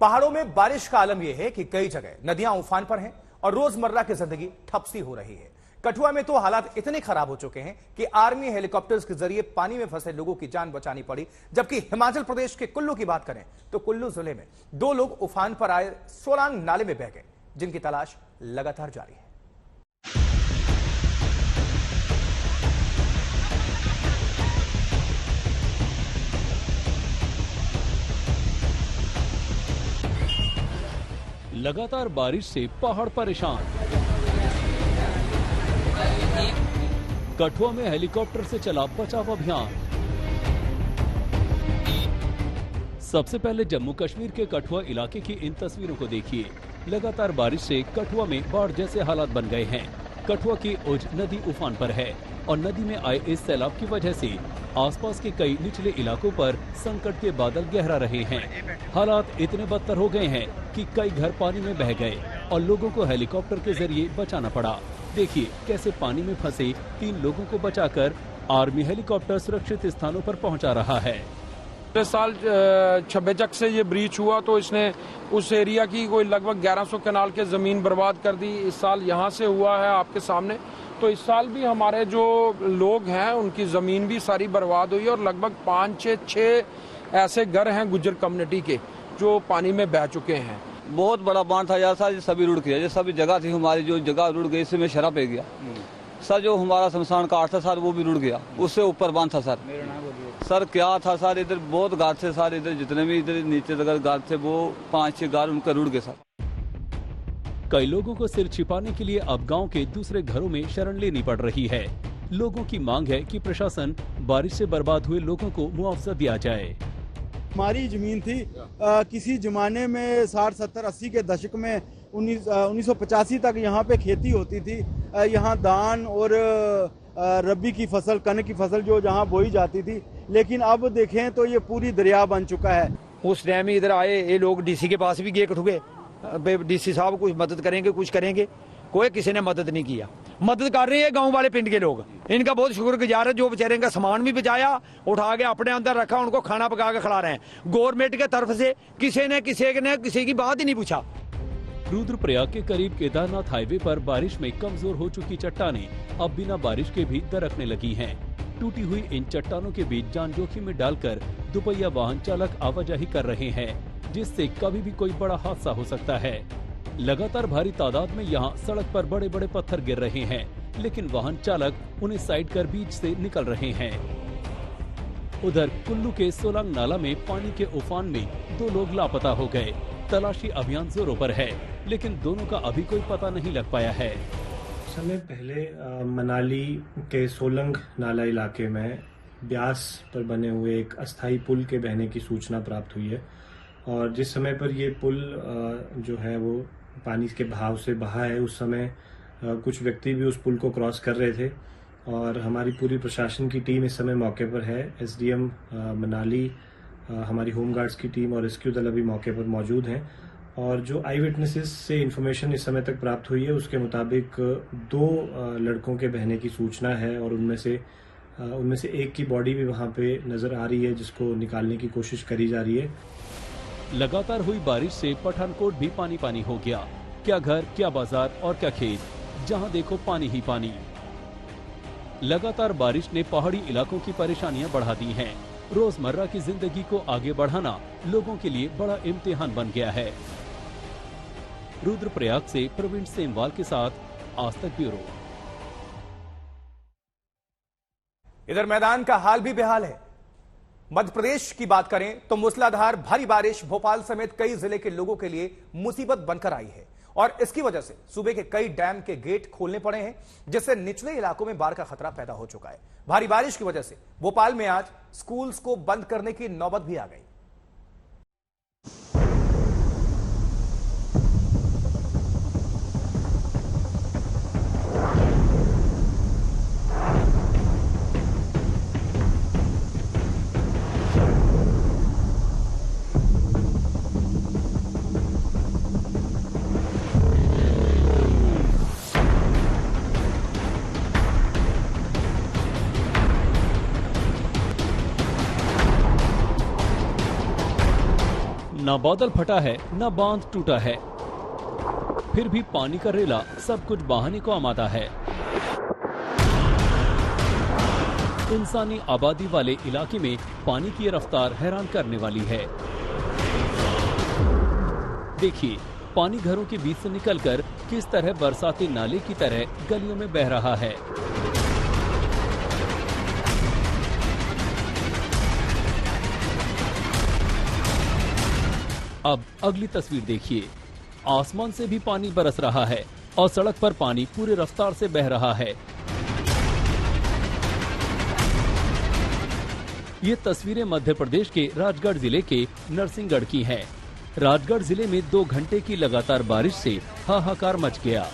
पहाड़ों में बारिश का आलम यह है कि कई जगह नदियां उफान पर हैं और रोजमर्रा की जिंदगी ठप सी हो रही है। कठुआ में तो हालात इतने खराब हो चुके हैं कि आर्मी हेलीकॉप्टर्स के जरिए पानी में फंसे लोगों की जान बचानी पड़ी। जबकि हिमाचल प्रदेश के कुल्लू की बात करें तो कुल्लू जिले में 2 लोग उफान पर आए सोलांग नाले में बह गए, जिनकी तलाश लगातार जारी है। लगातार बारिश से पहाड़ परेशान। कठुआ में हेलीकॉप्टर से चला बचाव अभियान। सबसे पहले जम्मू कश्मीर के कठुआ इलाके की इन तस्वीरों को देखिए। लगातार बारिश से कठुआ में बाढ़ जैसे हालात बन गए हैं। कठुआ की उज नदी उफान पर है और नदी में आए इस सैलाब की वजह से आसपास के कई निचले इलाकों पर संकट के बादल गहरा रहे हैं। हालात इतने बदतर हो गए हैं कि कई घर पानी में बह गए और लोगों को हेलीकॉप्टर के जरिए बचाना पड़ा। देखिए कैसे पानी में फंसे 3 लोगों को बचाकर आर्मी हेलीकॉप्टर सुरक्षित स्थानों पर पहुंचा रहा है। पिछले साल छब्बेचक से ये ब्रीच हुआ तो इसने उस एरिया की कोई लगभग 1100 कनाल के जमीन बर्बाद कर दी। इस साल यहाँ से हुआ है आपके सामने। तो इस साल भी हमारे जो लोग हैं उनकी जमीन भी सारी बर्बाद हुई और लगभग 5-6 ऐसे घर हैं गुज्जर कम्युनिटी के जो पानी में बह चुके हैं। बहुत बड़ा बांध था यार सर, ये सभी रुड़ गया। ये सभी जगह थी हमारी, जो जगह रुड़ गई इसमें शराब पे गया सर। जो हमारा शमशान घाट था सर वो भी रुड़ गया, उससे ऊपर बांध था सर। क्या था सर, इधर बहुत घाट थे सर, इधर जितने भी इधर नीचे घाट थे वो 5-6 घर उनके रुड़ गए सर। कई लोगों को सिर छिपाने के लिए अब गांव के दूसरे घरों में शरण लेनी पड़ रही है। लोगों की मांग है कि प्रशासन बारिश से बर्बाद हुए लोगों को मुआवजा दिया जाए। हमारी जमीन थी किसी जमाने में 60, 70, 80 के दशक में 1985 तक यहाँ पे खेती होती थी। यहाँ धान और रबी की फसल, कनक की फसल जो जहाँ बोई जाती थी। लेकिन अब देखें तो ये पूरी दरिया बन चुका है। उस टाइम ही इधर आए ये लोग, डीसी के पास भी गए कठुए, डीसी साहब कुछ मदद करेंगे, कुछ करेंगे, कोई किसी ने मदद नहीं किया। मदद कर रहे हैं गांव वाले पिंड के लोग, इनका बहुत शुक्रगुजार है जो बेचारे का सामान भी बचाया, उठा के अपने अंदर रखा, उनको खाना पका के खिला रहे हैं। गवर्नमेंट के तरफ से किसी की बात ही नहीं पूछा। रुद्रप्रयाग के करीब केदारनाथ हाईवे पर बारिश में कमजोर हो चुकी चट्टानें अब बिना बारिश के भी दरकने लगी हैं। टूटी हुई इन चट्टानों के बीच जान जोखिम में डालकर दुपहिया वाहन चालक आवाजाही कर रहे हैं, जिससे कभी भी कोई बड़ा हादसा हो सकता है। लगातार भारी तादाद में यहाँ सड़क पर बड़े बड़े पत्थर गिर रहे हैं, लेकिन वाहन चालक उन्हें साइड कर बीच से निकल रहे हैं। उधर कुल्लू के सोलांग नाला में पानी के उफान में 2 लोग लापता हो गए। तलाशी अभियान जोरों पर है, लेकिन दोनों का अभी कोई पता नहीं लग पाया है। समय पहले मनाली के सोलंग नाला इलाके में ब्यास पर बने हुए एक अस्थायी पुल के बहने की सूचना प्राप्त हुई है और जिस समय पर ये पुल जो है वो पानी के बहाव से बहा है, उस समय कुछ व्यक्ति भी उस पुल को क्रॉस कर रहे थे और हमारी पूरी प्रशासन की टीम इस समय मौके पर है। एसडीएम मनाली, हमारी होमगार्ड्स की टीम और रेस्क्यू दल अभी मौके पर मौजूद हैं और जो आई विटनेसेस से इन्फॉर्मेशन इस समय तक प्राप्त हुई है उसके मुताबिक 2 लड़कों के बहने की सूचना है और उनमें से एक की बॉडी भी वहां पे नजर आ रही है, जिसको निकालने की कोशिश करी जा रही है। लगातार हुई बारिश से पठानकोट भी पानी पानी हो गया। क्या घर, क्या बाजार और क्या खेत, जहां देखो पानी ही पानी। लगातार बारिश ने पहाड़ी इलाकों की परेशानियां बढ़ा दी हैं। रोजमर्रा की जिंदगी को आगे बढ़ाना लोगों के लिए बड़ा इम्तिहान बन गया है। रुद्रप्रयाग से प्रवीण सेमवाल के साथ आज तक ब्यूरो। इधर मैदान का हाल भी बेहाल है। मध्य प्रदेश की बात करें तो मूसलाधार भारी बारिश भोपाल समेत कई जिले के लोगों के लिए मुसीबत बनकर आई है और इसकी वजह से सूबे के कई डैम के गेट खोलने पड़े हैं, जिससे निचले इलाकों में बाढ़ का खतरा पैदा हो चुका है। भारी बारिश की वजह से भोपाल में आज स्कूल्स को बंद करने की नौबत भी आ गई। ना बादल फटा है, ना बांध टूटा है, फिर भी पानी का रेला सब कुछ बहाने को आमादा है। इंसानी आबादी वाले इलाके में पानी की रफ्तार हैरान करने वाली है। देखिए, पानी घरों के बीच से निकलकर किस तरह बरसाती नाले की तरह गलियों में बह रहा है। अब अगली तस्वीर देखिए। आसमान से भी पानी बरस रहा है और सड़क पर पानी पूरी रफ्तार से बह रहा है। ये तस्वीरें मध्य प्रदेश के राजगढ़ जिले के नरसिंहगढ़ की हैं। राजगढ़ जिले में 2 घंटे की लगातार बारिश से हाहाकार मच गया।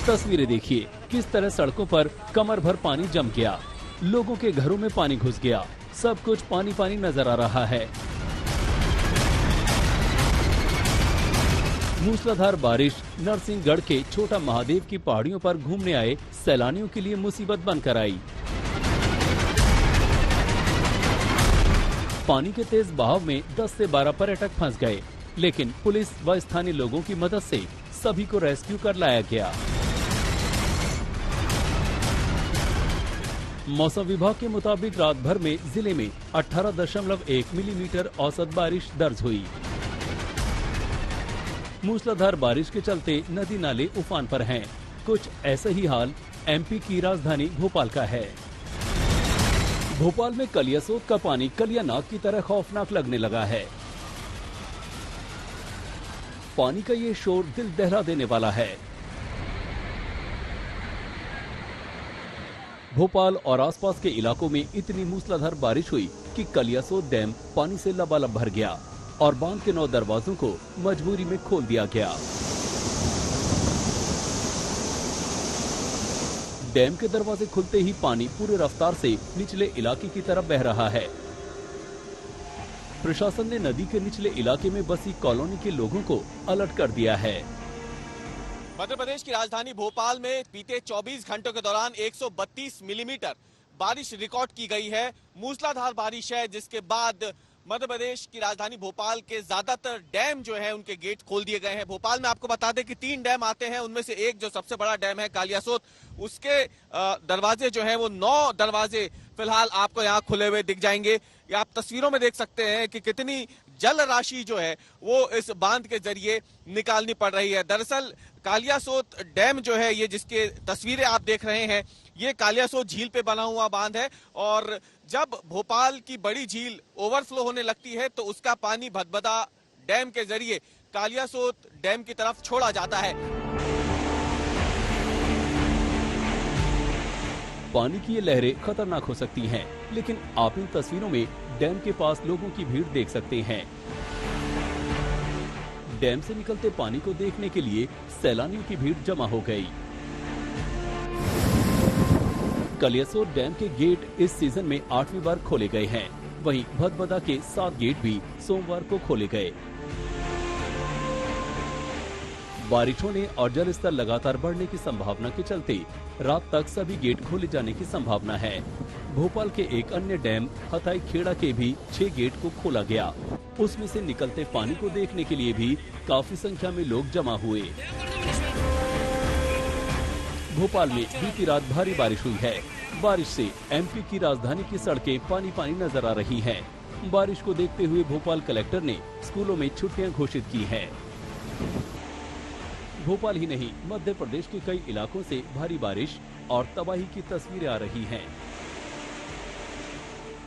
तस्वीरें देखिए, किस तरह सड़कों पर कमर भर पानी जम गया, लोगों के घरों में पानी घुस गया, सब कुछ पानी पानी नजर आ रहा है। मूसलाधार बारिश नरसिंहगढ़ के छोटा महादेव की पहाड़ियों पर घूमने आए सैलानियों के लिए मुसीबत बनकर आई। पानी के तेज बहाव में 10 से 12 पर्यटक फंस गए, लेकिन पुलिस व स्थानीय लोगों की मदद से सभी को रेस्क्यू कर लाया गया। मौसम विभाग के मुताबिक रात भर में जिले में 18.1 मिलीमीटर औसत बारिश दर्ज हुई। मूसलाधार बारिश के चलते नदी नाले उफान पर हैं। कुछ ऐसा ही हाल एमपी की राजधानी भोपाल का है। भोपाल में कलियासोत का पानी कलियानाग की तरह खौफनाक लगने लगा है। पानी का ये शोर दिल दहला देने वाला है। भोपाल और आसपास के इलाकों में इतनी मूसलाधार बारिश हुई कि कलियासोत डैम पानी से लबालब भर गया और बांध के 9 दरवाजों को मजबूरी में खोल दिया गया। डैम के दरवाजे खुलते ही पानी पूरी रफ्तार से निचले इलाके की तरफ बह रहा है। प्रशासन ने नदी के निचले इलाके में बसी कॉलोनी के लोगों को अलर्ट कर दिया है। मध्य प्रदेश की राजधानी भोपाल में बीते 24 घंटों के दौरान 132 मिलीमीटर बारिश रिकॉर्ड की गई है। मूसलाधार बारिश है, जिसके बाद मध्य प्रदेश की राजधानी भोपाल के ज्यादातर डैम जो है उनके गेट खोल दिए गए हैं। भोपाल में आपको बता दें कि 3 डैम आते हैं, उनमें से एक जो सबसे बड़ा डैम है कालियासोत, उसके दरवाजे जो हैं वो 9 दरवाजे फिलहाल आपको यहाँ खुले हुए दिख जाएंगे। ये आप तस्वीरों में देख सकते हैं कि कितनी जल राशि जो है वो इस बांध के जरिए निकालनी पड़ रही है। दरअसल कालियासोत डैम जो है, ये जिसके तस्वीरें आप देख रहे हैं, ये कालियासोत झील पे बना हुआ बांध है और जब भोपाल की बड़ी झील ओवरफ्लो होने लगती है तो उसका पानी भदभदा डैम के जरिए कालियासोत डैम की तरफ छोड़ा जाता है। पानी की ये लहरें खतरनाक हो सकती हैं, लेकिन आप इन तस्वीरों में डैम के पास लोगों की भीड़ देख सकते हैं। डैम से निकलते पानी को देखने के लिए सैलानियों की भीड़ जमा हो गई। कलियासोत डैम के गेट इस सीजन में 8वीं बार खोले गए हैं। वहीं भदभदा के 7 गेट भी सोमवार को खोले गए। बारिश होने और जल स्तर लगातार बढ़ने की संभावना के चलते रात तक सभी गेट खोले जाने की संभावना है। भोपाल के एक अन्य डैम हथाई खेड़ा के भी 6 गेट को खोला गया। उसमें से निकलते पानी को देखने के लिए भी काफी संख्या में लोग जमा हुए। भोपाल में बीती रात भारी बारिश हुई है। बारिश से एमपी की राजधानी की सड़कें पानी पानी नजर आ रही हैं। बारिश को देखते हुए भोपाल कलेक्टर ने स्कूलों में छुट्टियां घोषित की हैं। भोपाल ही नहीं, मध्य प्रदेश के कई इलाकों से भारी बारिश और तबाही की तस्वीरें आ रही हैं।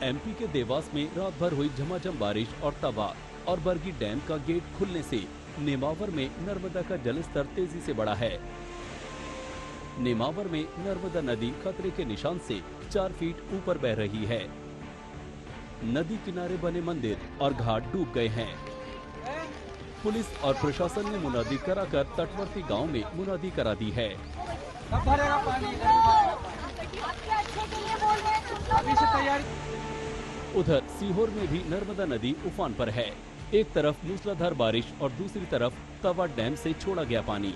एमपी के देवास में रात भर हुई झमाझम बारिश और तबाह और बरगी डैम का गेट खुलने से नेमावर में नर्मदा का जलस्तर तेजी से बढ़ा है। नेमावर में नर्मदा नदी खतरे के निशान से 4 फीट ऊपर बह रही है। नदी किनारे बने मंदिर और घाट डूब गए हैं। पुलिस और प्रशासन ने मुनादी कराकर तटवर्ती गांव में मुनादी करा दी है। उधर सीहोर में भी नर्मदा नदी उफान पर है। एक तरफ मूसलाधार बारिश और दूसरी तरफ तवा डैम से छोड़ा गया पानी।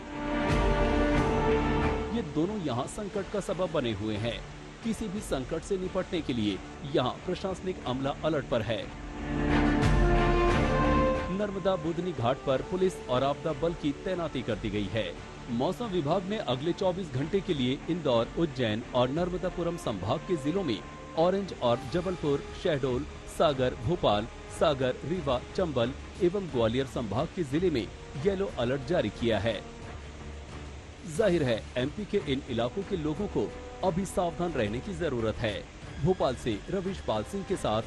ये दोनों यहाँ संकट का सबब बने हुए हैं। किसी भी संकट से निपटने के लिए यहाँ प्रशासनिक अमला अलर्ट पर है। नर्मदा बुधनी घाट पर पुलिस और आपदा बल की तैनाती कर दी गई है। मौसम विभाग ने अगले 24 घंटे के लिए इंदौर, उज्जैन और नर्मदापुरम संभाग के जिलों में ऑरेंज और जबलपुर, शहडोल, सागर, भोपाल, सागर, रीवा, चंबल एवं ग्वालियर संभाग के जिले में येलो अलर्ट जारी किया है। जाहिर है एमपी के इन इलाकों के लोगों को अभी सावधान रहने की जरूरत है। भोपाल से रविश पाल सिंह के साथ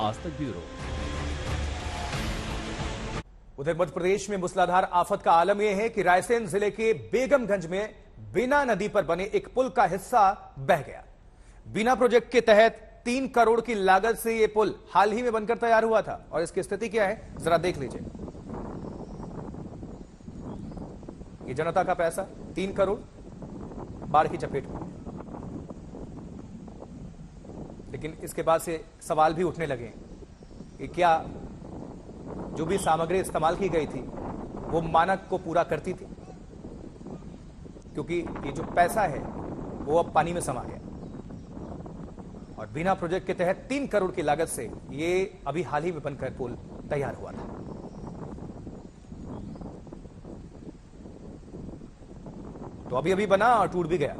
आज तक ब्यूरो। उधर मध्य प्रदेश में मूसलाधार आफत का आलम यह है कि रायसेन जिले के बेगमगंज में बीना नदी पर बने एक पुल का हिस्सा बह गया। बीना प्रोजेक्ट के तहत 3 करोड़ की लागत से यह पुल हाल ही में बनकर तैयार हुआ था और इसकी स्थिति क्या है जरा देख लीजिए। ये जनता का पैसा 3 करोड़ बाढ़ की चपेट में। लेकिन इसके बाद से सवाल भी उठने लगे कि क्या जो भी सामग्री इस्तेमाल की गई थी वो मानक को पूरा करती थी, क्योंकि ये जो पैसा है वो अब पानी में समा गया और बिना प्रोजेक्ट के तहत 3 करोड़ की लागत से ये अभी हाल ही में बनकर पुल तैयार हुआ था। तो अभी बना और टूट भी गया।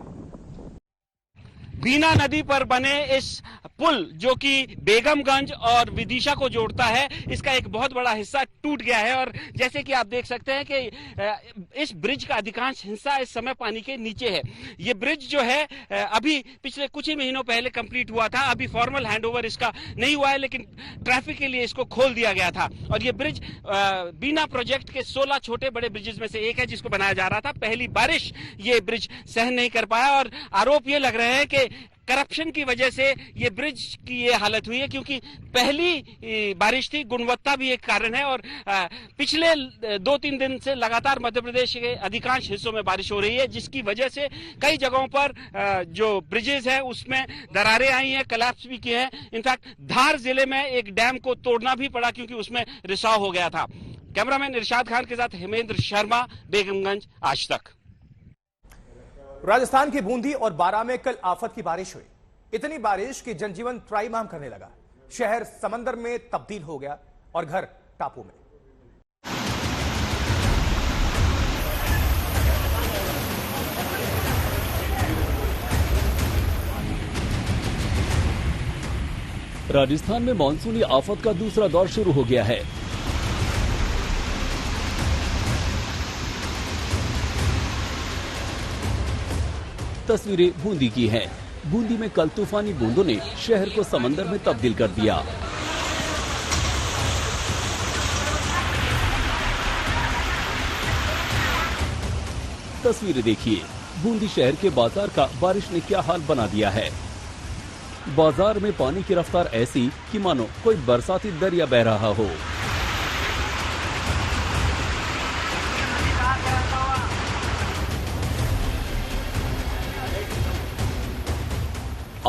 बीना नदी पर बने इस पुल जो कि बेगमगंज और विदिशा को जोड़ता है, इसका एक बहुत बड़ा हिस्सा टूट गया है और जैसे कि आप देख सकते हैं कि इस ब्रिज का अधिकांश हिस्सा इस समय पानी के नीचे है। ये ब्रिज जो है अभी पिछले कुछ ही महीनों पहले कंप्लीट हुआ था। अभी फॉर्मल हैंडओवर इसका नहीं हुआ है, लेकिन ट्रैफिक के लिए इसको खोल दिया गया था और ये ब्रिज बीना प्रोजेक्ट के 16 छोटे बड़े ब्रिजेस में से एक है जिसको बनाया जा रहा था। पहली बारिश ये ब्रिज सहन नहीं कर पाया और आरोप ये लग रहे हैं कि करप्शन की वजह से ये ब्रिज की ये हालत हुई है, क्योंकि पहली बारिश थी, गुणवत्ता भी एक कारण है और पिछले 2-3 दिन से लगातार मध्य प्रदेश के अधिकांश हिस्सों में बारिश हो रही है, जिसकी वजह से कई जगहों पर जो ब्रिजेस है उसमें दरारें आई हैं, कोलैप्स भी किए हैं। इनफैक्ट धार जिले में एक डैम को तोड़ना भी पड़ा क्योंकि उसमें रिसाव हो गया था। कैमरामैन इरशाद खान के साथ हेमेंद्र शर्मा, बेगमगंज, आज तक। राजस्थान के बूंदी और बारां में कल आफत की बारिश हुई। इतनी बारिश कि जनजीवन त्राहिमाम करने लगा। शहर समंदर में तब्दील हो गया और घर टापू में। राजस्थान में मानसूनी आफत का दूसरा दौर शुरू हो गया है। तस्वीरें बूंदी की हैं। बूंदी में कल तूफानी बूंदों ने शहर को समंदर में तब्दील कर दिया। तस्वीरें देखिए, बूंदी शहर के बाजार का बारिश ने क्या हाल बना दिया है। बाजार में पानी की रफ्तार ऐसी कि मानो कोई बरसाती दरिया बह रहा हो।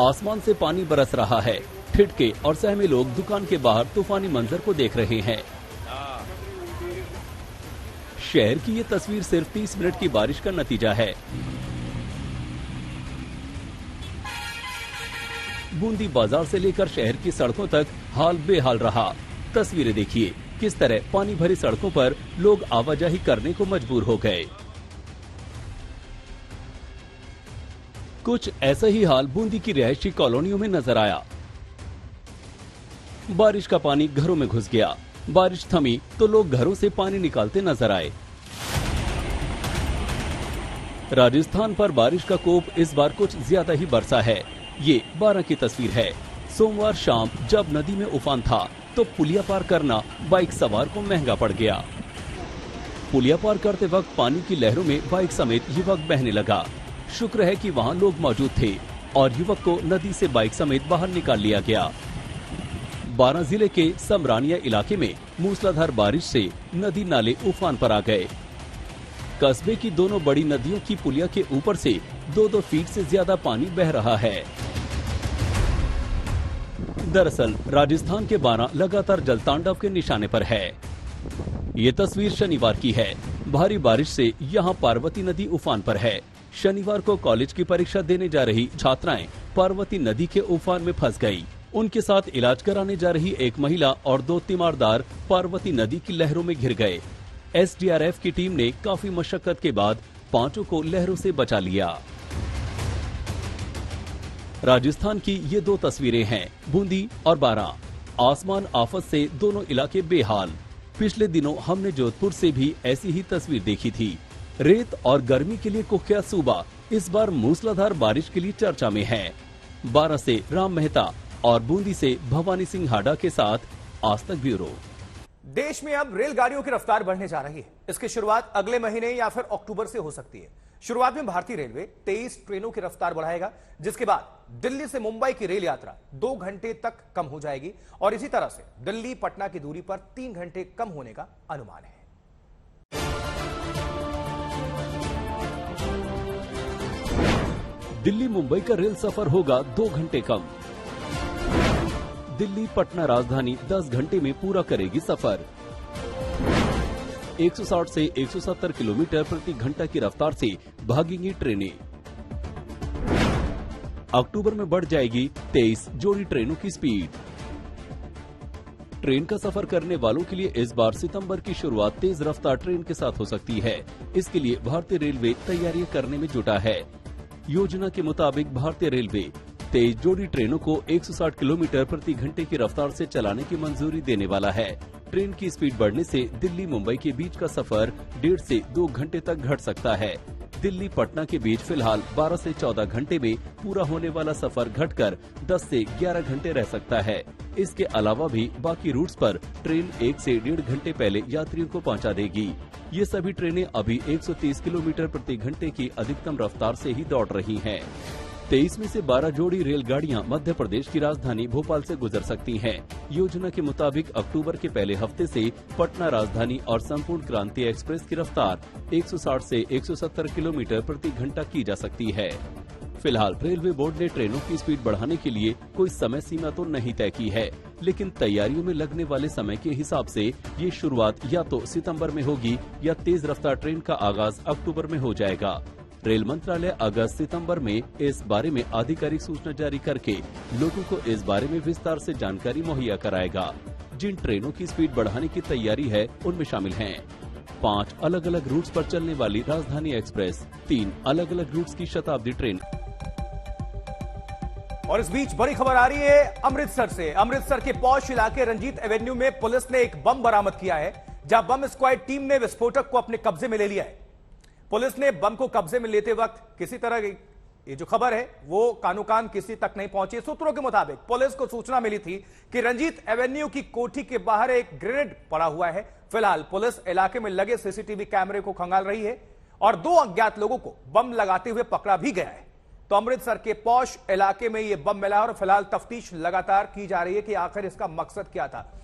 आसमान से पानी बरस रहा है। ठिठके और सहमे लोग दुकान के बाहर तूफानी मंजर को देख रहे हैं। शहर की ये तस्वीर सिर्फ 30 मिनट की बारिश का नतीजा है। बूंदी बाजार से लेकर शहर की सड़कों तक हाल बेहाल रहा। तस्वीरें देखिए, किस तरह पानी भरी सड़कों पर लोग आवाजाही करने को मजबूर हो गए। कुछ ऐसा ही हाल बूंदी की रिहायशी कॉलोनियों में नजर आया। बारिश का पानी घरों में घुस गया। बारिश थमी तो लोग घरों से पानी निकालते नजर आए। राजस्थान पर बारिश का कोप इस बार कुछ ज्यादा ही बरसा है। ये बारां की तस्वीर है। सोमवार शाम जब नदी में उफान था तो पुलिया पार करना बाइक सवार को महंगा पड़ गया। पुलिया पार करते वक्त पानी की लहरों में बाइक समेत युवक बहने लगा। शुक्र है कि वहां लोग मौजूद थे और युवक को नदी से बाइक समेत बाहर निकाल लिया गया। बारां जिले के समरानिया इलाके में मूसलाधार बारिश से नदी नाले उफान पर आ गए। कस्बे की दोनों बड़ी नदियों की पुलिया के ऊपर से 2-2 फीट से ज्यादा पानी बह रहा है। दरअसल राजस्थान के बारां लगातार जलतांडव के निशाने पर है। ये तस्वीर शनिवार की है। भारी बारिश से यहाँ पार्वती नदी उफान पर है। शनिवार को कॉलेज की परीक्षा देने जा रही छात्राएं पार्वती नदी के उफान में फंस गई। उनके साथ इलाज कराने जा रही एक महिला और 2 तीमारदार पार्वती नदी की लहरों में घिर गए। एसडीआरएफ की टीम ने काफी मशक्कत के बाद 5 को लहरों से बचा लिया। राजस्थान की ये 2 तस्वीरें हैं, बूंदी और बारां। आसमान आफत से दोनों इलाके बेहाल। पिछले दिनों हमने जोधपुर से भी ऐसी ही तस्वीर देखी थी। रेत और गर्मी के लिए कुख्यात सूबा इस बार मूसलाधार बारिश के लिए चर्चा में है। बारां से राम मेहता और बूंदी से भवानी सिंह हाडा के साथ आज तक ब्यूरो। देश में अब रेलगाड़ियों की रफ्तार बढ़ने जा रही है। इसकी शुरुआत अगले महीने या फिर अक्टूबर से हो सकती है। शुरुआत में भारतीय रेलवे 23 ट्रेनों की रफ्तार बढ़ाएगा, जिसके बाद दिल्ली से मुंबई की रेल यात्रा 2 घंटे तक कम हो जाएगी और इसी तरह से दिल्ली पटना की दूरी पर 3 घंटे कम होने का अनुमान है। दिल्ली मुंबई का रेल सफर होगा 2 घंटे कम। दिल्ली पटना राजधानी 10 घंटे में पूरा करेगी सफर। 160 से 170 किलोमीटर प्रति घंटा की रफ्तार से भागेंगी ट्रेनें। अक्टूबर में बढ़ जाएगी 23 जोड़ी ट्रेनों की स्पीड। ट्रेन का सफर करने वालों के लिए इस बार सितंबर की शुरुआत तेज रफ्तार ट्रेन के साथ हो सकती है। इसके लिए भारतीय रेलवे तैयारियां करने में जुटा है। योजना के मुताबिक भारतीय रेलवे 23 जोड़ी ट्रेनों को 160 किलोमीटर प्रति घंटे की रफ्तार से चलाने की मंजूरी देने वाला है। ट्रेन की स्पीड बढ़ने से दिल्ली मुंबई के बीच का सफर 1.5 से 2 घंटे तक घट सकता है। दिल्ली पटना के बीच फिलहाल 12 से 14 घंटे में पूरा होने वाला सफर घटकर 10 से 11 घंटे रह सकता है। इसके अलावा भी बाकी रूट्स पर ट्रेन 1 से 1.5 घंटे पहले यात्रियों को पहुंचा देगी। ये सभी ट्रेनें अभी 130 किलोमीटर प्रति घंटे की अधिकतम रफ्तार से ही दौड़ रही हैं। 23 में से 12 जोड़ी रेलगाड़ियां मध्य प्रदेश की राजधानी भोपाल से गुजर सकती हैं। योजना के मुताबिक अक्टूबर के पहले हफ्ते से पटना राजधानी और संपूर्ण क्रांति एक्सप्रेस की रफ्तार 160 से 170 किलोमीटर प्रति घंटा की जा सकती है। फिलहाल रेलवे बोर्ड ने ट्रेनों की स्पीड बढ़ाने के लिए कोई समय सीमा तो नहीं तय की है, लेकिन तैयारियों में लगने वाले समय के हिसाब से ये शुरुआत या तो सितंबर में होगी या तेज रफ्तार ट्रेन का आगाज अक्टूबर में हो जाएगा। रेल मंत्रालय अगस्त सितंबर में इस बारे में आधिकारिक सूचना जारी करके लोगों को इस बारे में विस्तार से जानकारी मुहैया कराएगा। जिन ट्रेनों की स्पीड बढ़ाने की तैयारी है उनमें शामिल हैं 5 अलग अलग रूट्स पर चलने वाली राजधानी एक्सप्रेस, 3 अलग अलग रूट्स की शताब्दी ट्रेन। और इस बीच बड़ी खबर आ रही है अमृतसर से। अमृतसर के पॉश इलाके रंजीत एवेन्यू में पुलिस ने एक बम बरामद किया है, जहां बम स्क्वाड टीम ने विस्फोटक को अपने कब्जे में ले लिया है। पुलिस ने बम को कब्जे में लेते वक्त किसी तरह ये जो खबर है वो कानो कान किसी तक नहीं पहुंची। सूत्रों के मुताबिक पुलिस को सूचना मिली थी कि रंजीत एवेन्यू की कोठी के बाहर एक ग्रेनेड पड़ा हुआ है। फिलहाल पुलिस इलाके में लगे सीसीटीवी कैमरे को खंगाल रही है और 2 अज्ञात लोगों को बम लगाते हुए पकड़ा भी गया है। तो अमृतसर के पॉश इलाके में यह बम मिला और फिलहाल तफ्तीश लगातार की जा रही है कि आखिर इसका मकसद क्या था।